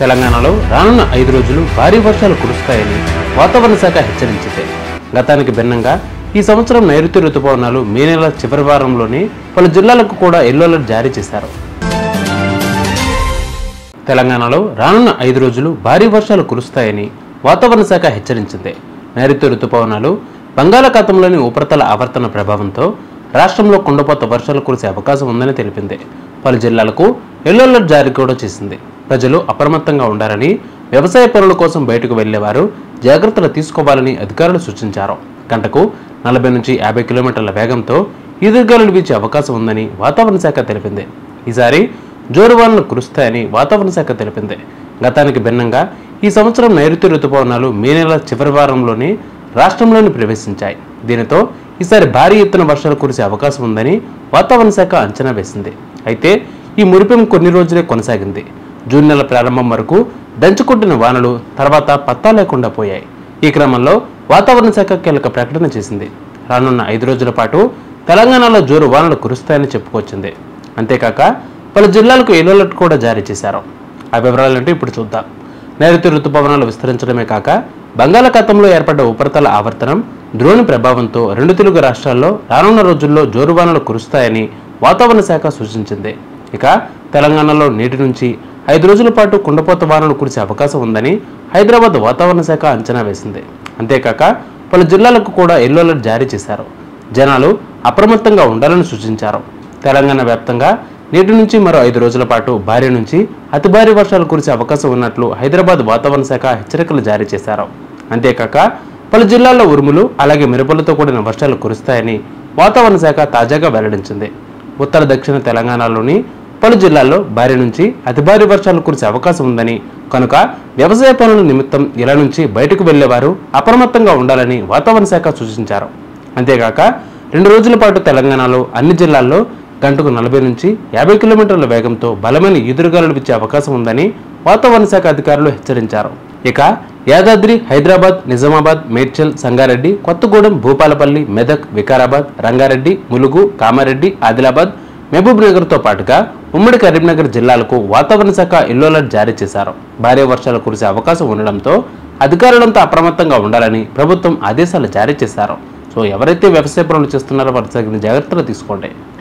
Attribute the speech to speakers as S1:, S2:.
S1: తెలంగాణలో రానున్న 5 రోజులు భారీ వర్షాలు కురుస్తాయని వాతావరణ శాఖ హెచ్చరించింది. గతానికి భిన్నంగా ఈ సంవత్సరం నైరుతి రుతుపవనాలు మే నెల చివరి వారంలోనే పలు జిల్లాలకు కూడా ఎల్లో అలర్ట్ జారీ చేశారు. తెలంగాణలో రానున్న 5 రోజులు భారీ వర్షాలు కురుస్తాయని వాతావరణ శాఖ హెచ్చరించింది. నైరుతి రుతుపవనాలు బంగాళాఖాతంలోని ఉపరితల ఆవర్తన ప్రభావంతో రాష్ట్రంలో కుండపోత వర్షాలు కురిసే అవకాశం ఉందని తెలిపింది. పలు జిల్లాలకు ఎల్లో అలర్ట్ జారీ కూడా చేసింది. ప్రజలు అప్రమత్తంగా ఉండాలని, వ్యవసాయ పనుల కోసం బయటకు వెళ్లేవారు జాగ్రత్తలు తీసుకోవాలని అధికారులు సూచించారు. గంటకు 40 నుంచి 50 కిలోమీటర్ల వేగంతో ఈదురుగాలులు వీచే అవకాశం ఉందని వాతావరణ శాఖ తెలిపింది. ఈసారి జోరువానలు కురుస్తాయని వాతావరణ శాఖ తెలిపింది. గతానికి భిన్నంగా ఈ సంవత్సరం నైరుతి రుతుపవనాలు మే నెల చివరి వారంలోనే రాష్ట్రంలోని ప్రవేశించాయి. దీనితో ఈసారి భారీ ఎత్తున వర్షాలు కురిసే అవకాశం ఉందని వాతావరణ శాఖ అంచనా వేసింది. అయితే ఈ మురిపెం కొన్ని రోజులే కొనసాగింది. జూన్ నెల ప్రారంభం వరకు దంచుకొట్టిన వానలు తర్వాత పత్తా లేకుండా పోయాయి. ఈ క్రమంలో వాతావరణ శాఖ కీలక ప్రకటన చేసింది. రానున్న 5 రోజుల పాటు తెలంగాణలో జోరు వానలు కురుస్తాయని చెప్పుకొచ్చింది. అంతేకాక పలు జిల్లాలకు ఎల్లో అలర్ట్ కూడా జారీ చేశారు. ఆ వివరాలంటే ఇప్పుడు చూద్దాం. నైరుతి రుతుపవనాలు విస్తరించడమే కాక బంగాళాఖాతంలో ఏర్పడ్డ ఉపరితల ఆవర్తనం ద్రోణి ప్రభావంతో 2 తెలుగు రాష్ట్రాల్లో రానున్న రోజుల్లో జోరు వానలు కురుస్తాయని వాతావరణ శాఖ సూచించింది. ఇక తెలంగాణలో నేటి నుంచి 5 రోజుల పాటు కుండపోత వానలు కురిసే అవకాశం ఉందని హైదరాబాద్ వాతావరణ శాఖ అంచనా వేసింది. అంతేకాక పలు జిల్లాలకు కూడా ఎల్లో అలర్ట్ జారీ చేశారు. జనాలు అప్రమత్తంగా ఉండాలని సూచించారు. తెలంగాణ వ్యాప్తంగా నేటి నుంచి మరో 5 రోజుల పాటు భారీ నుంచి అతి భారీ వర్షాలు కురిసే అవకాశం ఉన్నట్లు హైదరాబాద్ వాతావరణ శాఖ హెచ్చరికలు జారీ చేశారు. అంతేకాక పలు జిల్లాల్లో ఉరుములు అలాగే మెరుపులతో కూడిన వర్షాలు కురుస్తాయని వాతావరణ శాఖ తాజాగా వెల్లడించింది. ఉత్తర దక్షిణ తెలంగాణలోని పలు జిల్లాల్లో భారీ నుంచి అతి భారీ వర్షాలు కురిసే అవకాశం ఉందని, కనుక వ్యవసాయ పనుల నిమిత్తం ఇళ్ల నుంచి బయటకు వెళ్లేవారు అప్రమత్తంగా ఉండాలని వాతావరణ శాఖ సూచించారు. అంతేకాక 2 రోజుల పాటు తెలంగాణలో అన్ని జిల్లాల్లో గంటకు 40 నుంచి 50 కిలోమీటర్ల వేగంతో బలమైన ఈదురుగాలులు వీచే అవకాశం ఉందని వాతావరణ శాఖ అధికారులు హెచ్చరించారు. ఇక యాదాద్రి, హైదరాబాద్, నిజామాబాద్, మేడ్చల్, సంగారెడ్డి, కొత్తగూడెం, భూపాలపల్లి, మెదక్, వికారాబాద్, రంగారెడ్డి, ములుగు, కామారెడ్డి, ఆదిలాబాద్, మహబూబ్ నగర్తో పాటుగా ఉమ్మడి కరీంనగర్ జిల్లాలకు వాతావరణ శాఖ ఎల్లో అలర్ట్ జారీ చేశారు. భారీ వర్షాలు కురిసే అవకాశం ఉండడంతో అధికారులంతా అప్రమత్తంగా ఉండాలని ప్రభుత్వం ఆదేశాలు జారీ చేశారు. సో ఎవరైతే వ్యవసాయ పనులు చేస్తున్నారో వారు తగిన జాగ్రత్తలు తీసుకోండి.